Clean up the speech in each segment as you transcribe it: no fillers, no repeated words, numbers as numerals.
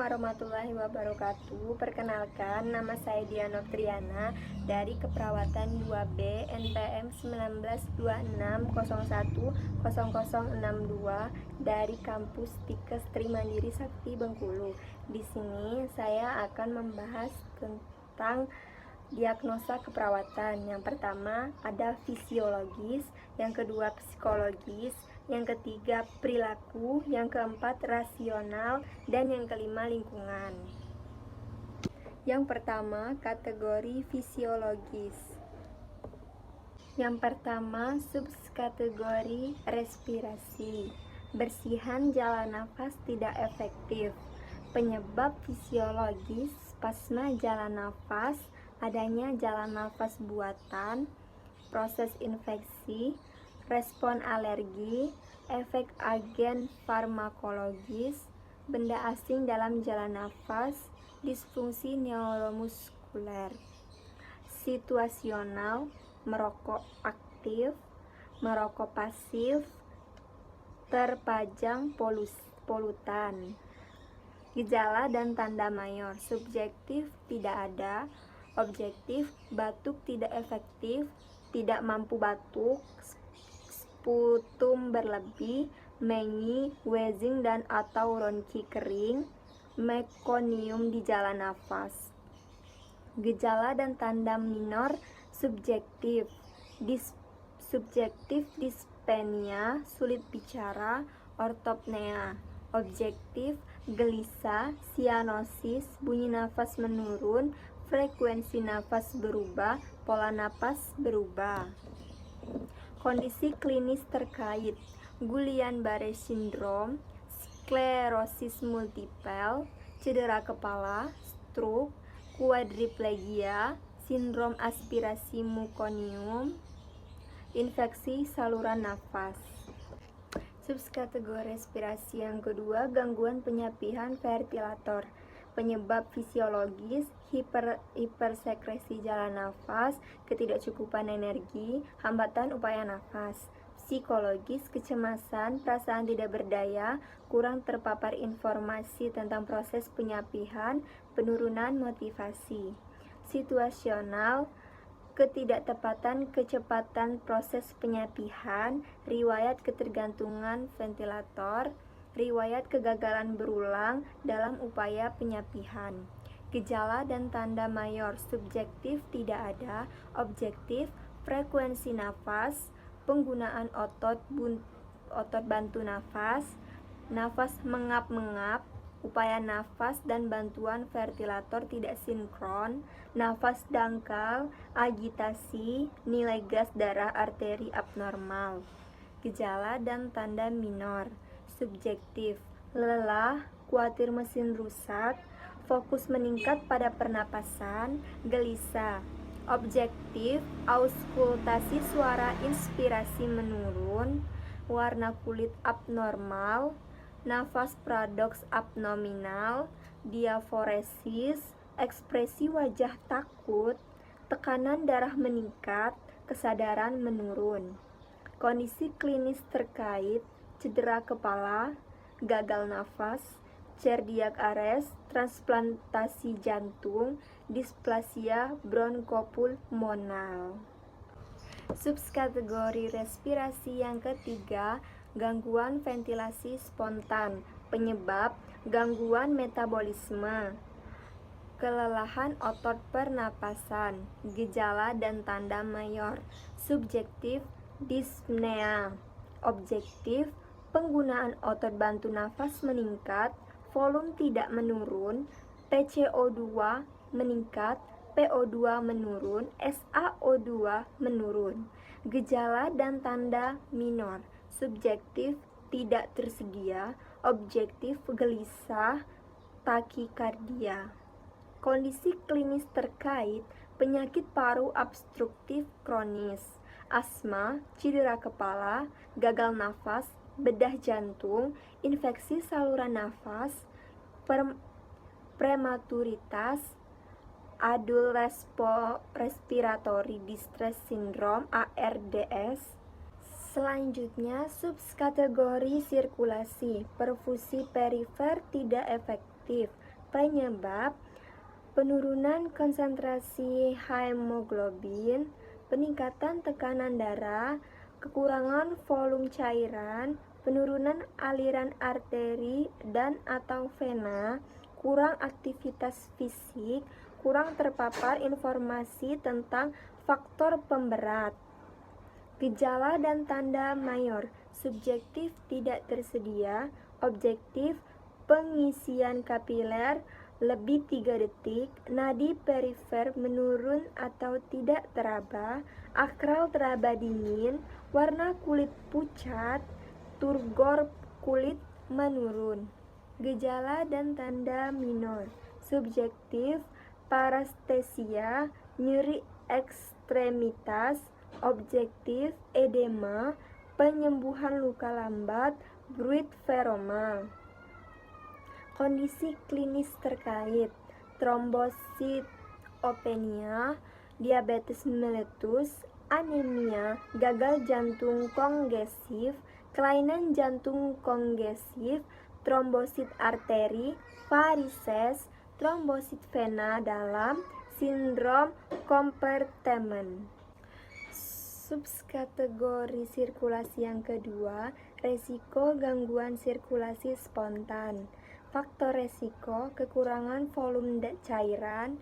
warahmatullahi wabarakatuh. Perkenalkan, nama saya Diana Triana dari Keperawatan 2B NPM 1926010062 dari kampus Tikes Trimandiri Sakti Bengkulu. Di sini saya akan membahas tentang diagnosa keperawatan. Yang pertama ada fisiologis, yang kedua psikologis, yang ketiga perilaku, yang keempat rasional, dan yang kelima lingkungan. Yang pertama kategori fisiologis. Yang pertama subkategori respirasi, bersihan jalan nafas tidak efektif. Penyebab fisiologis spasma jalan nafas, adanya jalan nafas buatan, proses infeksi, respon alergi, efek agen farmakologis, benda asing dalam jalan nafas, disfungsi neuromuskuler. Situasional, merokok aktif, merokok pasif, terpajang polutan. Gejala dan tanda mayor, subjektif tidak ada, objektif batuk tidak efektif, tidak mampu batuk, sputum berlebih, mengi, wheezing dan atau ronki kering, mekonium di jalan nafas. Gejala dan tanda minor, subjektif, subjektif dispenia, sulit bicara, ortopnea. Objektif, gelisah, sianosis, bunyi nafas menurun, frekuensi nafas berubah, pola nafas berubah. Kondisi klinis terkait Guillain-Barré syndrome, sklerosis multipel, cedera kepala, stroke, quadriplegia, sindrom aspirasi mukonium, infeksi saluran nafas. Subkategori respirasi yang kedua, gangguan penyapihan ventilator. Penyebab fisiologis, hipersekresi jalan nafas, ketidakcukupan energi, hambatan upaya nafas. Psikologis, kecemasan, perasaan tidak berdaya, kurang terpapar informasi tentang proses penyapihan, penurunan motivasi. Situasional, ketidaktepatan kecepatan proses penyapihan, riwayat ketergantungan ventilator, riwayat kegagalan berulang dalam upaya penyapihan. Gejala dan tanda mayor, subjektif tidak ada, objektif frekuensi nafas, penggunaan otot bantu nafas, nafas mengap-mengap, upaya nafas dan bantuan ventilator tidak sinkron, nafas dangkal, agitasi, nilai gas darah arteri abnormal. Gejala dan tanda minor, subjektif, lelah, khawatir mesin rusak, fokus meningkat pada pernapasan, gelisah. Objektif, auskultasi suara inspirasi menurun, warna kulit abnormal, nafas paradoks abdominal, diaforesis, ekspresi wajah takut, tekanan darah meningkat, kesadaran menurun. Kondisi klinis terkait cedera kepala, gagal nafas, cardiac arrest, transplantasi jantung, displasia bronkopulmonal. Subkategori respirasi yang ketiga, gangguan ventilasi spontan. Penyebab, gangguan metabolisme, kelelahan otot pernapasan. Gejala dan tanda mayor, subjektif, dyspnea, objektif, penggunaan otot bantu nafas meningkat, volume tidak menurun, PCO2 meningkat, PO2 menurun, SaO2 menurun. Gejala dan tanda minor, subjektif tidak tersedia, objektif gelisah, takikardia. Kondisi klinis terkait penyakit paru obstruktif kronis, asma, cedera kepala, gagal nafas, bedah jantung, infeksi saluran nafas, prematuritas, adult respiratory distress syndrome ARDS. Selanjutnya subkategori sirkulasi, perfusi perifer tidak efektif, Penyebab: penurunan konsentrasi hemoglobin, peningkatan tekanan darah, kekurangan volume cairan, penurunan aliran arteri dan atau vena, kurang aktivitas fisik, kurang terpapar informasi tentang faktor pemberat. Gejala dan tanda mayor: subjektif tidak tersedia, objektif pengisian kapiler lebih 3 detik, nadi perifer menurun atau tidak teraba, akral teraba dingin, warna kulit pucat, turgor kulit menurun. Gejala dan tanda minor: subjektif parestesia, nyeri ekstremitas, objektif edema, penyembuhan luka lambat, bruit feroma. Kondisi klinis terkait: trombositopenia, diabetes mellitus, anemia, gagal jantung kongesif, kelainan jantung kongesif, trombosit arteri, varises, trombosit vena dalam, sindrom compartment. Subkategori sirkulasi yang kedua, resiko gangguan sirkulasi spontan. Faktor resiko: kekurangan volume cairan,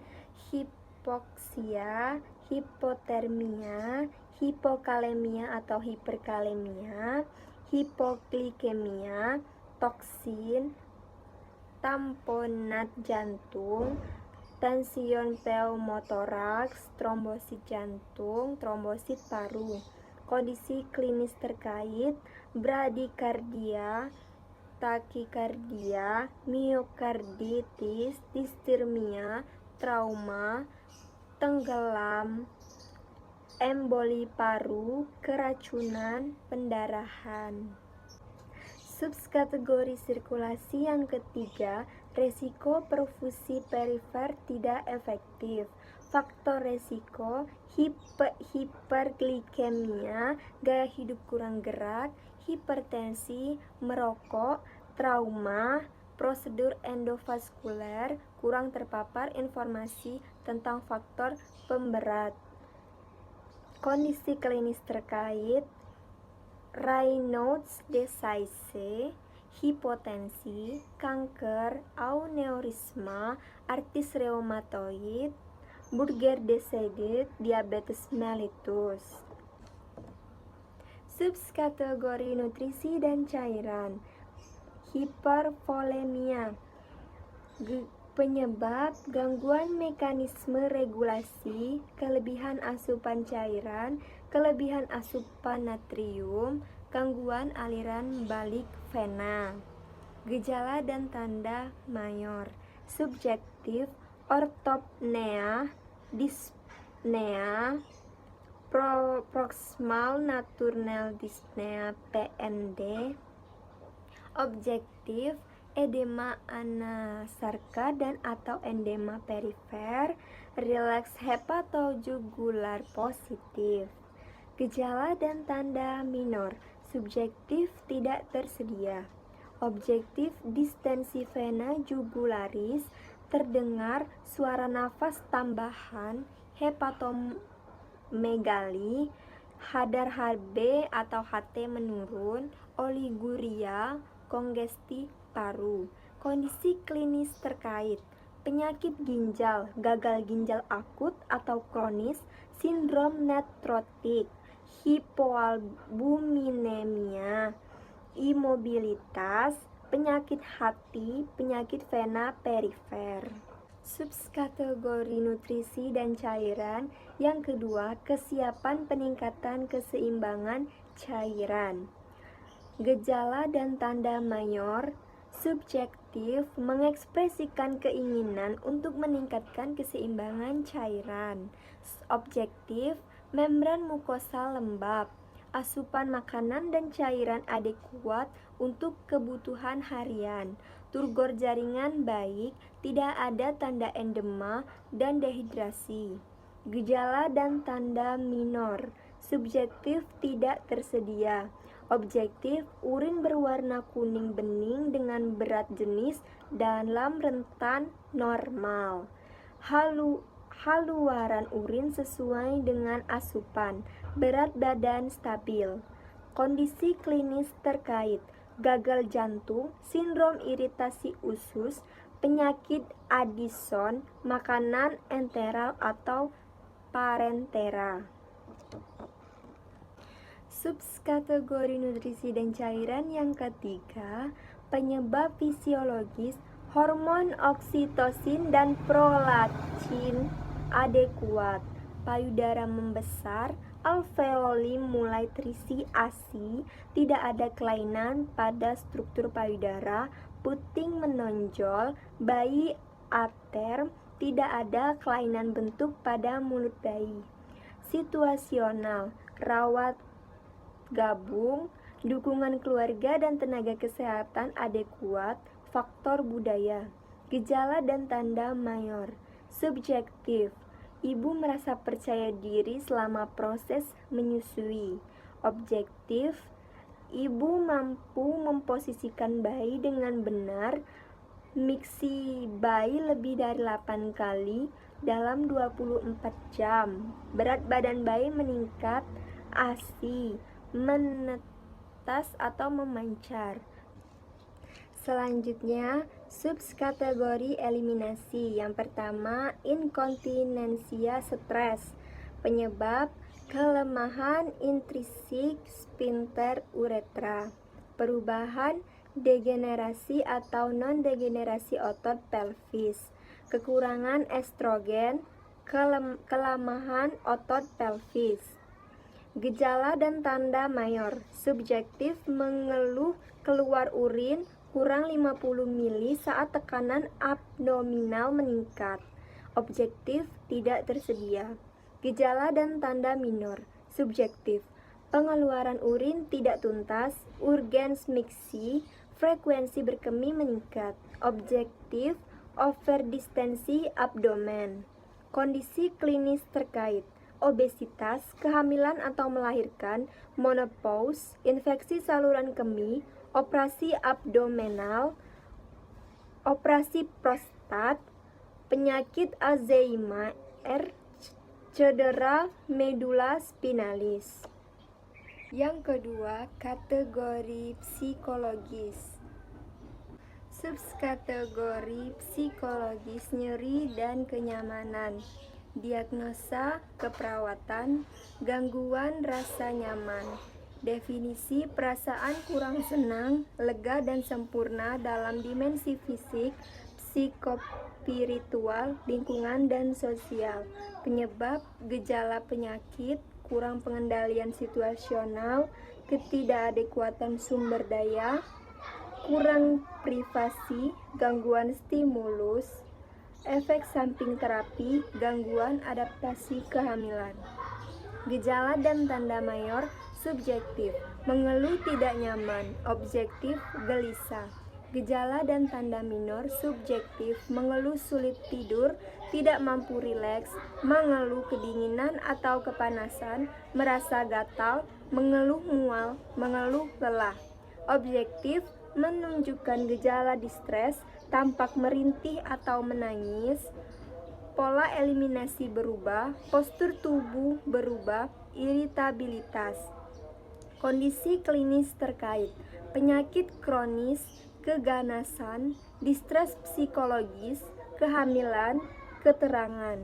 hipoksia, hipotermia, hipokalemia atau hiperkalemia, hipoglikemia, toksin, tamponat jantung, tension pneumotoraks, trombosit jantung, trombosit paru. Kondisi klinis terkait: bradikardia, takikardia, miokarditis, distirmia, trauma, tenggelam, emboli paru, keracunan, pendarahan. Subkategori sirkulasi yang ketiga, resiko perfusi perifer tidak efektif. Faktor resiko: hiperglikemia, gaya hidup kurang gerak, hipertensi, merokok, trauma, prosedur endovaskuler, kurang terpapar informasi tentang faktor pemberat. Kondisi klinis terkait: Raynaud's disease, hipotensi, kanker, aneurisma, artritis reumatoid, Buerger disease, diabetes mellitus. Subkategori nutrisi dan cairan: hipervolemia, penyebab: gangguan mekanisme regulasi, kelebihan asupan cairan, kelebihan asupan natrium, gangguan aliran balik vena. Gejala dan tanda mayor: subjektif, ortopnea, dyspnea, proximal nocturnal dyspnea (PND), objektif, edema anasarca dan atau edema perifer, relaks hepatojugular positif. Gejala dan tanda minor: subjektif tidak tersedia, objektif distensi vena jugularis, terdengar suara nafas tambahan, hepatomegali, hadar Hb atau HT menurun, oliguria, kongesti paru. Kondisi klinis terkait: penyakit ginjal, gagal ginjal akut atau kronis, sindrom nephrotik, hipoalbuminemia, imobilitas, penyakit hati, penyakit vena perifer. Subkategori nutrisi dan cairan yang kedua, kesiapan peningkatan keseimbangan cairan. Gejala dan tanda mayor: subjektif, mengekspresikan keinginan untuk meningkatkan keseimbangan cairan. Objektif, membran mukosa lembab, asupan makanan dan cairan adekuat untuk kebutuhan harian, turgor jaringan baik, tidak ada tanda endema dan dehidrasi. Gejala dan tanda minor: subjektif tidak tersedia, Objektif, urin berwarna kuning bening dengan berat jenis dalam rentan normal. Haluaran urin sesuai dengan asupan. Berat badan stabil. Kondisi klinis terkait gagal jantung, sindrom iritasi usus, penyakit Addison, makanan enteral atau parentera. Subkategori nutrisi dan cairan yang ketiga, penyebab fisiologis, hormon oksitosin dan prolaktin adekuat, payudara membesar, alveoli mulai terisi ASI, tidak ada kelainan pada struktur payudara, puting menonjol, bayi aterm, tidak ada kelainan bentuk pada mulut bayi. Situasional, rawat gabung, dukungan keluarga dan tenaga kesehatan adekuat, faktor budaya. Gejala dan tanda mayor. Subjektif, ibu merasa percaya diri selama proses menyusui. Objektif, ibu mampu memposisikan bayi dengan benar, miksi bayi lebih dari 8 kali dalam 24 jam. Berat badan bayi meningkat, ASI menetas atau memancar. Selanjutnya, subkategori eliminasi. Yang pertama, inkontinensia stres. Penyebab kelemahan intrinsik sphincter uretra. Perubahan degenerasi atau non-degenerasi otot pelvis. Kekurangan estrogen, kelemahan otot pelvis. Gejala dan tanda mayor. Subjektif, mengeluh keluar urin kurang 50 mili saat tekanan abdominal meningkat. Objektif, tidak tersedia. Gejala dan tanda minor. Subjektif, pengeluaran urin tidak tuntas, urgens miksi, frekuensi berkemih meningkat. Objektif, overdistensi abdomen. Kondisi klinis terkait obesitas, kehamilan atau melahirkan, menopause, infeksi saluran kemih, operasi abdominal, operasi prostat, penyakit Alzheimer, cedera medula spinalis. Yang kedua, kategori psikologis. Subkategori psikologis, nyeri dan kenyamanan. Diagnosa keperawatan, gangguan rasa nyaman. Definisi perasaan kurang senang, lega dan sempurna dalam dimensi fisik, psikospiritual, lingkungan dan sosial. Penyebab gejala penyakit, kurang pengendalian situasional, ketidakadekuatan sumber daya, kurang privasi, gangguan stimulus, efek samping terapi, gangguan adaptasi kehamilan. Gejala dan tanda mayor. Subjektif, mengeluh tidak nyaman. Objektif, gelisah. Gejala dan tanda minor. Subjektif, mengeluh sulit tidur, tidak mampu rileks, mengeluh kedinginan atau kepanasan, merasa gatal, mengeluh mual, mengeluh lelah. Objektif, menunjukkan gejala distres, tampak merintih atau menangis, pola eliminasi berubah, postur tubuh berubah, iritabilitas. Kondisi klinis terkait penyakit kronis, keganasan, distres psikologis, kehamilan, keterangan.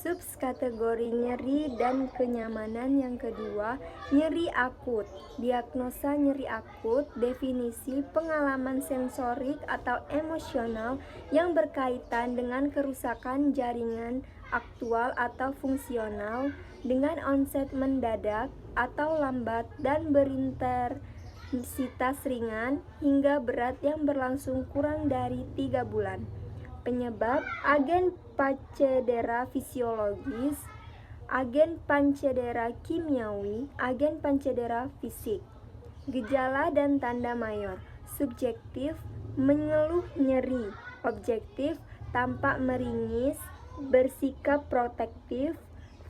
Subkategori nyeri dan kenyamanan yang kedua, nyeri akut. Diagnosa nyeri akut, definisi pengalaman sensorik atau emosional yang berkaitan dengan kerusakan jaringan aktual atau fungsional dengan onset mendadak atau lambat dan berintensitas ringan hingga berat yang berlangsung kurang dari 3 bulan. Penyebab agen pancedera fisiologis, agen pancedera kimiawi, agen pancedera fisik. Gejala dan tanda mayor. Subjektif, mengeluh nyeri. Objektif, tampak meringis, bersikap protektif,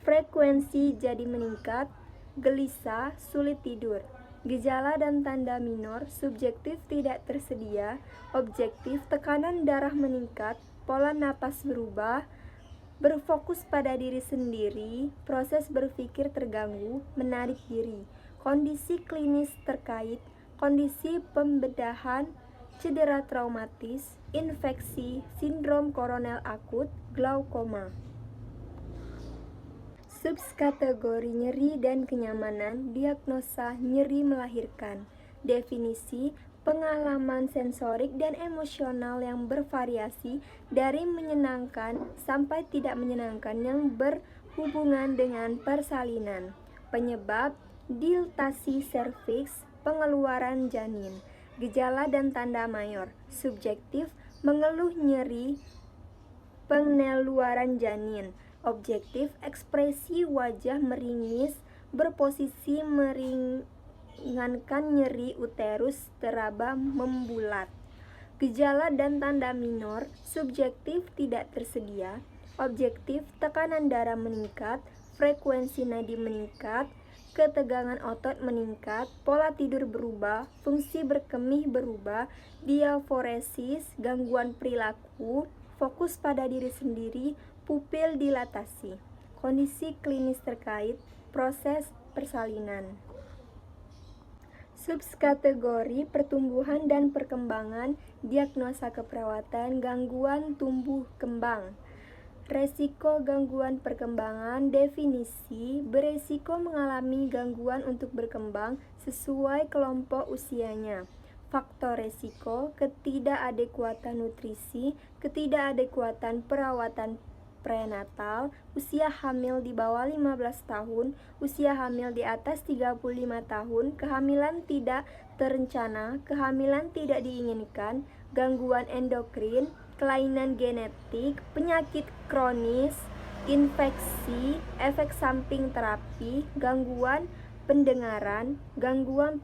frekuensi jadi meningkat, gelisah, sulit tidur. Gejala dan tanda minor, subjektif tidak tersedia, objektif tekanan darah meningkat, pola napas berubah, berfokus pada diri sendiri, proses berpikir terganggu, menarik diri. Kondisi klinis terkait, kondisi pembedahan, cedera traumatis, infeksi, sindrom koronel akut, glaukoma. Subkategori nyeri dan kenyamanan, diagnosa nyeri melahirkan. Definisi, pengalaman sensorik dan emosional yang bervariasi dari menyenangkan sampai tidak menyenangkan yang berhubungan dengan persalinan. Penyebab, dilatasi serviks, pengeluaran janin. Gejala dan tanda mayor, subjektif, mengeluh nyeri, pengeluaran janin. Objektif, ekspresi wajah meringis, berposisi meringankan nyeri uterus teraba membulat. Gejala dan tanda minor, subjektif tidak tersedia, objektif tekanan darah meningkat, frekuensi nadi meningkat, ketegangan otot meningkat, pola tidur berubah, fungsi berkemih berubah, diaforesis, gangguan perilaku, fokus pada diri sendiri, pupil dilatasi. Kondisi klinis terkait, proses persalinan. Subkategori pertumbuhan dan perkembangan, diagnosa keperawatan, gangguan tumbuh kembang. Resiko gangguan perkembangan, definisi, beresiko mengalami gangguan untuk berkembang sesuai kelompok usianya. Faktor resiko, ketidakadekuatan nutrisi, ketidakadekuatan perawatan prenatal, usia hamil di bawah 15 tahun, usia hamil di atas 35 tahun, kehamilan tidak terencana, kehamilan tidak diinginkan, gangguan endokrin, kelainan genetik, penyakit kronis, infeksi, efek samping terapi, gangguan pendengaran, gangguan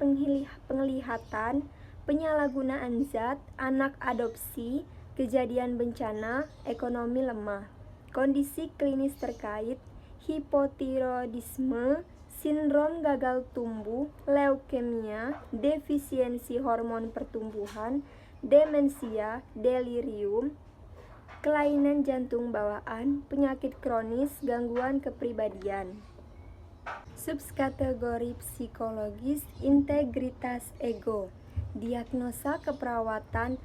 penglihatan, penyalahgunaan zat, anak adopsi, kejadian bencana, ekonomi lemah. Kondisi klinis terkait, hipotiroidisme, sindrom gagal tumbuh, leukemia, defisiensi hormon pertumbuhan, demensia, delirium, kelainan jantung bawaan, penyakit kronis, gangguan kepribadian. Subkategori psikologis, integritas ego, diagnosa keperawatan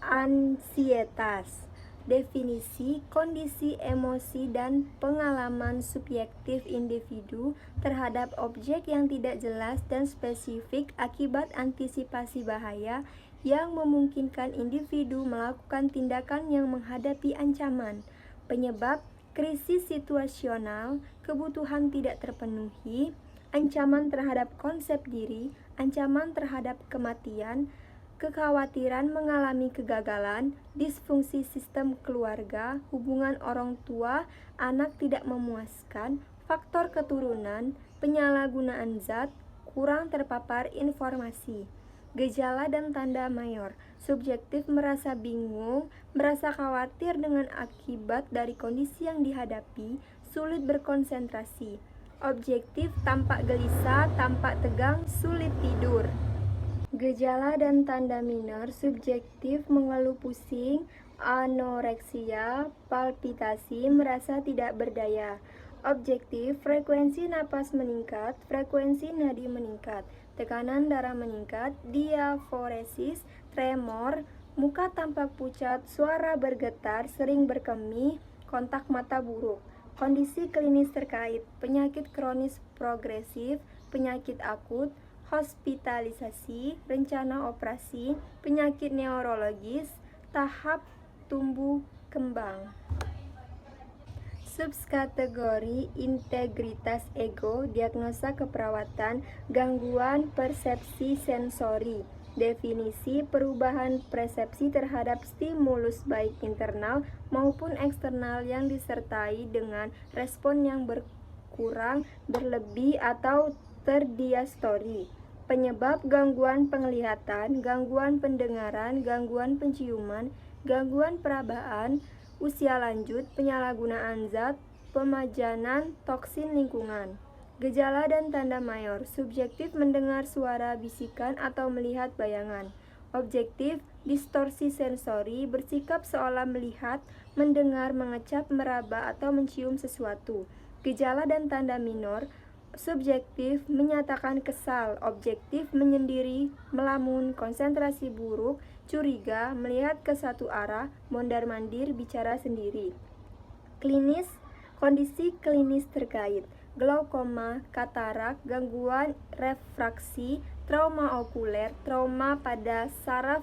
ansietas. Definisi, kondisi emosi dan pengalaman subjektif individu terhadap objek yang tidak jelas dan spesifik akibat antisipasi bahaya yang memungkinkan individu melakukan tindakan yang menghadapi ancaman. Penyebab, krisis situasional, kebutuhan tidak terpenuhi, ancaman terhadap konsep diri, ancaman terhadap kematian, kekhawatiran mengalami kegagalan, disfungsi sistem keluarga, hubungan orang tua, anak tidak memuaskan, faktor keturunan, penyalahgunaan zat, kurang terpapar informasi. Gejala dan tanda mayor, subjektif merasa bingung, merasa khawatir dengan akibat dari kondisi yang dihadapi, sulit berkonsentrasi. Objektif tampak gelisah, tampak tegang, sulit tidur. Gejala dan tanda minor, subjektif mengeluh pusing, anoreksia, palpitasi, merasa tidak berdaya. Objektif, frekuensi napas meningkat, frekuensi nadi meningkat, tekanan darah meningkat, diaforesis, tremor, muka tampak pucat, suara bergetar, sering berkemih, kontak mata buruk. Kondisi klinis terkait, penyakit kronis progresif, penyakit akut, hospitalisasi, rencana operasi, penyakit neurologis, tahap tumbuh kembang. Subkategori integritas ego, diagnosa keperawatan, gangguan persepsi sensori. Definisi, perubahan persepsi terhadap stimulus baik internal maupun eksternal yang disertai dengan respon yang berkurang, berlebih, atau terdiastori. Penyebab, gangguan penglihatan, gangguan pendengaran, gangguan penciuman, gangguan perabaan, usia lanjut, penyalahgunaan zat, pemajanan toksin lingkungan. Gejala dan tanda mayor. Subjektif mendengar suara bisikan atau melihat bayangan. Objektif, distorsi sensori, bersikap seolah melihat, mendengar, mengecap, meraba, atau mencium sesuatu. Gejala dan tanda minor. Subjektif, menyatakan kesal. Objektif, menyendiri, melamun, konsentrasi buruk, curiga, melihat ke satu arah, mondar-mandir, bicara sendiri. Klinis, kondisi klinis terkait glaukoma, katarak, gangguan refraksi, trauma okuler, trauma pada saraf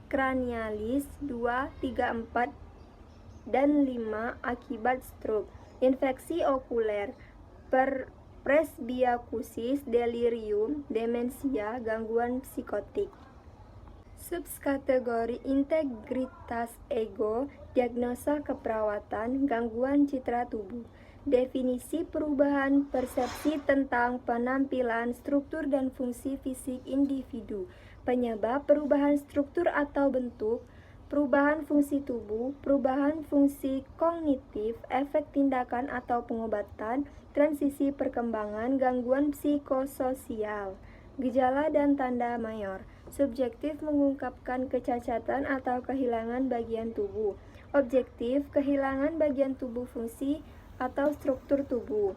kranialis 2, 3, 4, dan 5 akibat stroke, infeksi okuler, presbiakusis, delirium, demensia, gangguan psikotik. Subkategori integritas ego, diagnosa keperawatan, gangguan citra tubuh. Definisi perubahan persepsi tentang penampilan, struktur, dan fungsi fisik individu. Penyebab perubahan struktur atau bentuk, perubahan fungsi tubuh, perubahan fungsi kognitif, efek tindakan atau pengobatan, transisi perkembangan, gangguan psikososial. Gejala dan tanda mayor. Subjektif mengungkapkan kecacatan atau kehilangan bagian tubuh. Objektif, kehilangan bagian tubuh fungsi atau struktur tubuh.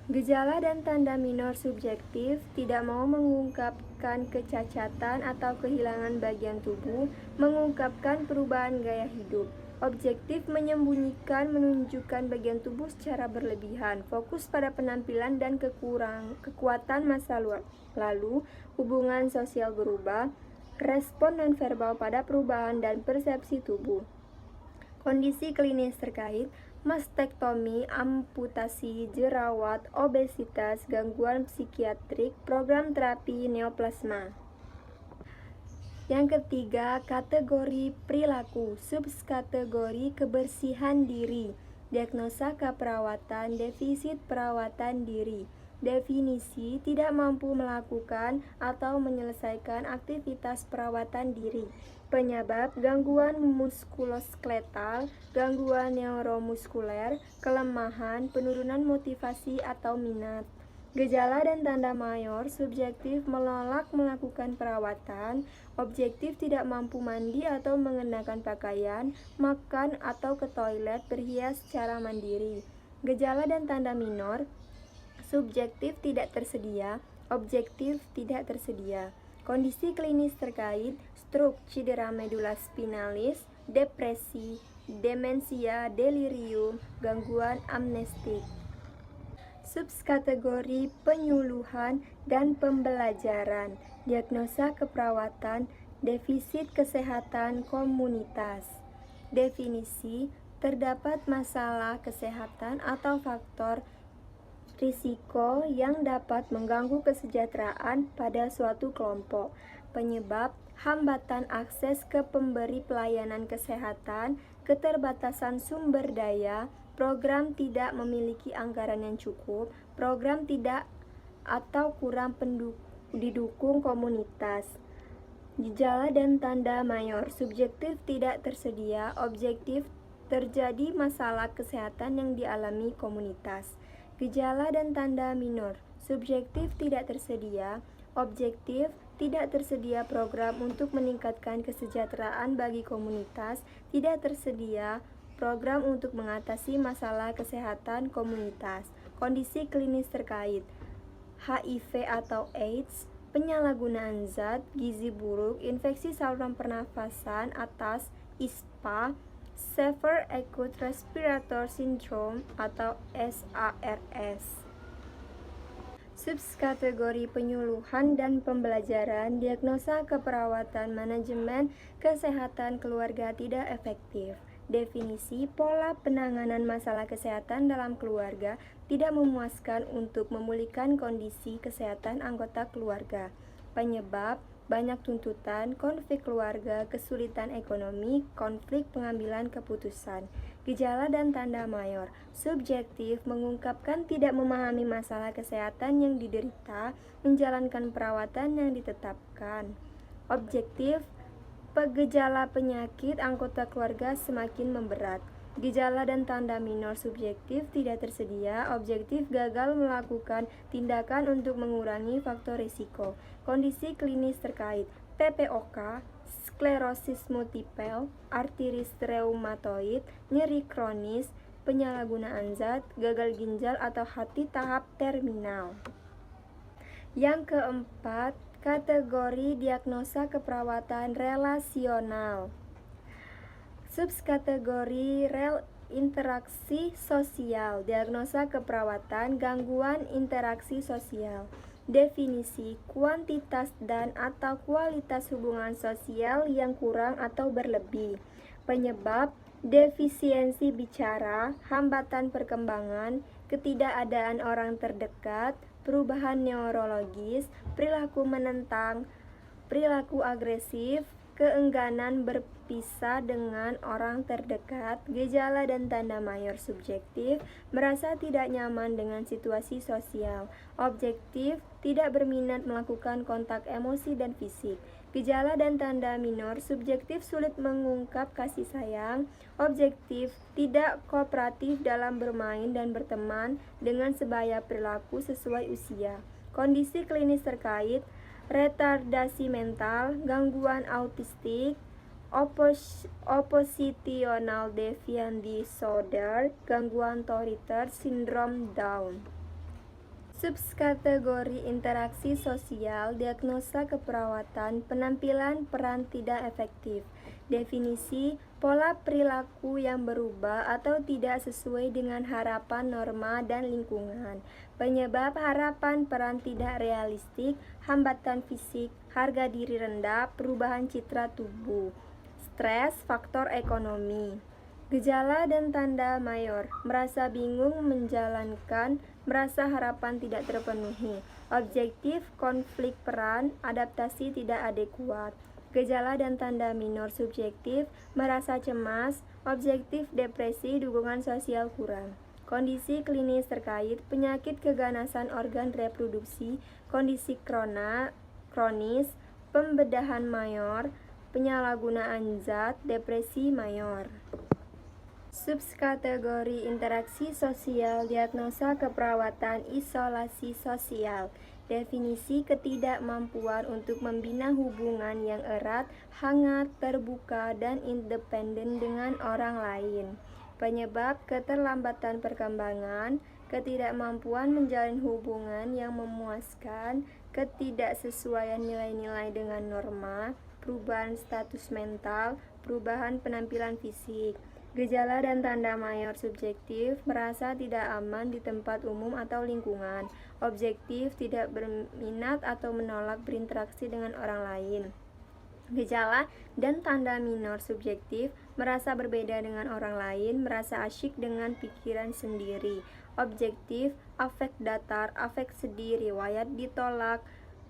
Gejala dan tanda minor subjektif tidak mau mengungkapkan kecacatan atau kehilangan bagian tubuh, mengungkapkan perubahan gaya hidup. Objektif menyembunyikan, menunjukkan bagian tubuh secara berlebihan, fokus pada penampilan dan kekuatan masa lalu, hubungan sosial berubah, respon nonverbal pada perubahan dan persepsi tubuh. Kondisi klinis terkait mastektomi, amputasi, jerawat, obesitas, gangguan psikiatrik, program terapi neoplasma. Yang ketiga, kategori perilaku, subkategori kebersihan diri, diagnosa keperawatan, defisit perawatan diri. Definisi, tidak mampu melakukan atau menyelesaikan aktivitas perawatan diri. Penyebab, gangguan muskuloskeletal, gangguan neuromuskuler, kelemahan, penurunan motivasi atau minat. Gejala dan tanda mayor, subjektif menolak melakukan perawatan, objektif tidak mampu mandi atau mengenakan pakaian, makan atau ke toilet, berhias secara mandiri. Gejala dan tanda minor, subjektif tidak tersedia, objektif tidak tersedia. Kondisi klinis terkait stroke, cedera medula spinalis, depresi, demensia, delirium, gangguan amnestik. Subkategori penyuluhan dan pembelajaran, diagnosa keperawatan, defisit kesehatan komunitas. Definisi, terdapat masalah kesehatan atau faktor risiko yang dapat mengganggu kesejahteraan pada suatu kelompok. Penyebab, hambatan akses ke pemberi pelayanan kesehatan, keterbatasan sumber daya, program tidak memiliki anggaran yang cukup, program tidak atau kurang didukung komunitas. Gejala dan tanda mayor, subjektif tidak tersedia, objektif terjadi masalah kesehatan yang dialami komunitas. Gejala dan tanda minor, subjektif tidak tersedia, objektif tidak tersedia program untuk meningkatkan kesejahteraan bagi komunitas, tidak tersedia program untuk mengatasi masalah kesehatan komunitas. Kondisi klinis terkait HIV atau AIDS, penyalahgunaan zat, gizi buruk, infeksi saluran pernafasan atas, ISPA, Severe Acute Respiratory Syndrome atau SARS. Subkategori penyuluhan dan pembelajaran, diagnosa keperawatan, manajemen kesehatan keluarga tidak efektif. Definisi, pola penanganan masalah kesehatan dalam keluarga tidak memuaskan untuk memulihkan kondisi kesehatan anggota keluarga. Penyebab, banyak tuntutan, konflik keluarga, kesulitan ekonomi, konflik pengambilan keputusan. Gejala dan tanda mayor, subjektif mengungkapkan tidak memahami masalah kesehatan yang diderita, menjalankan perawatan yang ditetapkan. Objektif, gejala penyakit anggota keluarga semakin memberat. Gejala dan tanda minor subjektif tidak tersedia, objektif gagal melakukan tindakan untuk mengurangi faktor risiko. Kondisi klinis terkait PPOK, sklerosis multipel, artritis reumatoid, nyeri kronis, penyalahgunaan zat, gagal ginjal atau hati tahap terminal. Yang keempat, kategori diagnosa keperawatan relasional. Subkategori interaksi sosial, diagnosa keperawatan gangguan interaksi sosial. Definisi, kuantitas dan atau kualitas hubungan sosial yang kurang atau berlebih. Penyebab, defisiensi bicara, hambatan perkembangan, ketidakadaan orang terdekat, perubahan neurologis, perilaku menentang, perilaku agresif, keengganan berpisah dengan orang terdekat, gejala dan tanda mayor subjektif, merasa tidak nyaman dengan situasi sosial, objektif, tidak berminat melakukan kontak emosi dan fisik. Gejala dan tanda minor subjektif sulit mengungkap kasih sayang, objektif, tidak kooperatif dalam bermain dan berteman dengan sebaya perilaku sesuai usia. Kondisi klinis terkait retardasi mental, gangguan autistik, oppositional deviant disorder, gangguan Tourette syndrome Down. Subkategori interaksi sosial, diagnosa keperawatan, penampilan peran tidak efektif. Definisi, pola perilaku yang berubah atau tidak sesuai dengan harapan norma dan lingkungan. Penyebab harapan peran tidak realistik, hambatan fisik, harga diri rendah, perubahan citra tubuh. Stres, faktor ekonomi. Gejala dan tanda mayor, merasa bingung menjalankan, merasa harapan tidak terpenuhi. Objektif, konflik peran, adaptasi tidak adekuat. Gejala dan tanda minor subjektif, merasa cemas, objektif depresi, dukungan sosial kurang. Kondisi klinis terkait penyakit keganasan organ reproduksi, kondisi kronis, pembedahan mayor, penyalahgunaan zat, depresi mayor. Subkategori interaksi sosial, diagnosa keperawatan isolasi sosial. Definisi, ketidakmampuan untuk membina hubungan yang erat, hangat, terbuka, dan independen dengan orang lain. Penyebab, keterlambatan perkembangan, ketidakmampuan menjalin hubungan yang memuaskan, ketidaksesuaian nilai-nilai dengan norma, perubahan status mental, perubahan penampilan fisik. Gejala dan tanda mayor subjektif, merasa tidak aman di tempat umum atau lingkungan. Objektif, tidak berminat atau menolak berinteraksi dengan orang lain. Gejala dan tanda minor subjektif, merasa berbeda dengan orang lain, merasa asyik dengan pikiran sendiri. Objektif, afek datar, afek sedih, riwayat ditolak,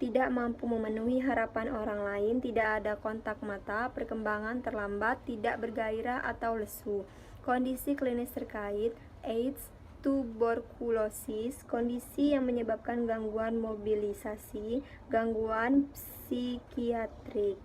tidak mampu memenuhi harapan orang lain, tidak ada kontak mata, perkembangan terlambat, tidak bergairah atau lesu. Kondisi klinis terkait AIDS, tuberkulosis, kondisi yang menyebabkan gangguan mobilisasi, gangguan psikiatrik.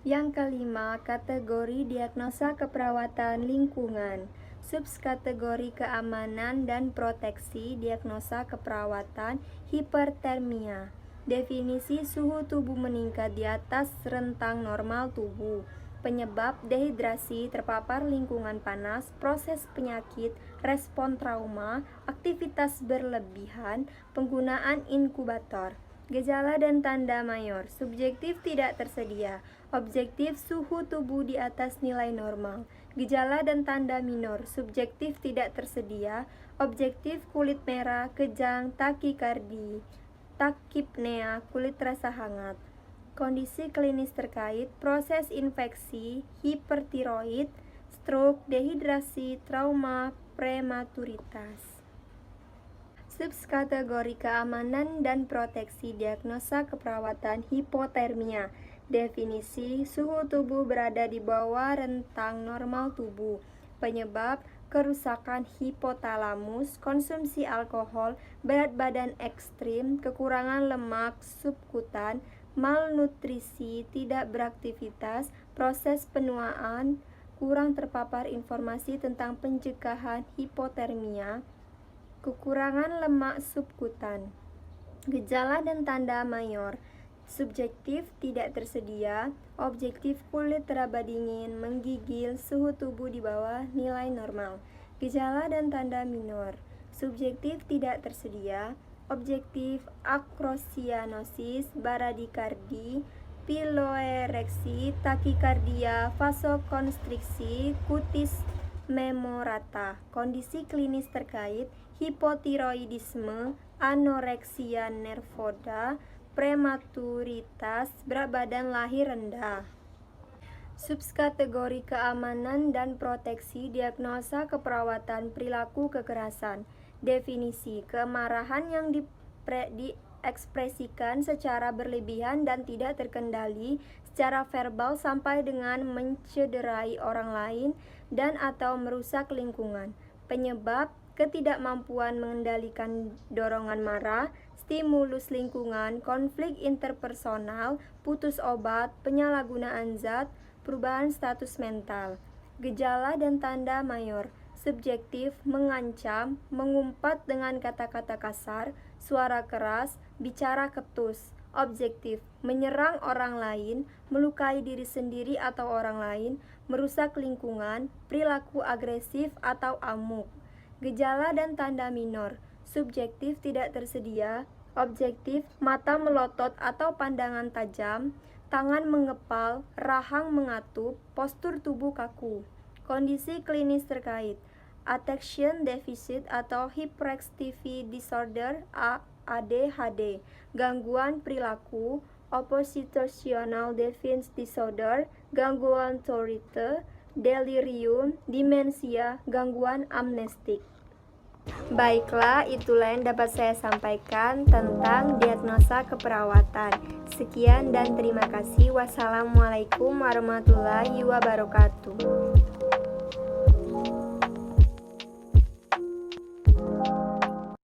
Yang kelima, kategori diagnosa keperawatan lingkungan. Subkategori keamanan dan proteksi, diagnosa keperawatan hipertermia. Definisi, suhu tubuh meningkat di atas rentang normal tubuh. Penyebab, dehidrasi, terpapar lingkungan panas, proses penyakit, respon trauma, aktivitas berlebihan, penggunaan inkubator. Gejala dan tanda mayor, subjektif tidak tersedia, objektif suhu tubuh di atas nilai normal. Gejala dan tanda minor, subjektif tidak tersedia, objektif kulit merah, kejang, takikardi, takipnea, kulit terasa hangat. Kondisi klinis terkait proses infeksi, hipertiroid, stroke, dehidrasi, trauma, prematuritas. Subkategori keamanan dan proteksi, diagnosa keperawatan hipotermia. Definisi, suhu tubuh berada di bawah rentang normal tubuh. Penyebab, kerusakan hipotalamus, konsumsi alkohol, berat badan ekstrim, kekurangan lemak subkutan, malnutrisi, tidak beraktivitas, proses penuaan, kurang terpapar informasi tentang pencegahan hipotermia, kekurangan lemak subkutan. Gejala dan tanda mayor: subjektif tidak tersedia, objektif kulit teraba dingin, menggigil, suhu tubuh di bawah nilai normal. Gejala dan tanda minor: subjektif tidak tersedia, objektif akrosianosis, baradikardi, piloereksi, takikardia, vasokonstriksi, kutis memorata. Kondisi klinis terkait: hipotiroidisme, anoreksia nervosa, prematuritas, berat badan lahir rendah. Subkategori keamanan dan proteksi, diagnosa keperawatan perilaku kekerasan. Definisi: kemarahan yang diekspresikan secara berlebihan dan tidak terkendali secara verbal sampai dengan mencederai orang lain dan atau merusak lingkungan. Penyebab: ketidakmampuan mengendalikan dorongan marah, stimulus lingkungan, konflik interpersonal, putus obat, penyalahgunaan zat, perubahan status mental. Gejala dan tanda mayor: subjektif, mengancam, mengumpat dengan kata-kata kasar, suara keras, bicara ketus. Objektif, menyerang orang lain, melukai diri sendiri atau orang lain, merusak lingkungan, perilaku agresif atau amuk. Gejala dan tanda minor: subjektif tidak tersedia, objektif mata melotot atau pandangan tajam, tangan mengepal, rahang mengatup, postur tubuh kaku. Kondisi klinis terkait: attention deficit atau hyperactivity disorder ADHD, gangguan perilaku, oppositional defiance disorder, gangguan Tourette, delirium, demensia, gangguan amnestik. Baiklah, itulah yang dapat saya sampaikan tentang diagnosa keperawatan. Sekian dan terima kasih. Wassalamualaikum warahmatullahi wabarakatuh.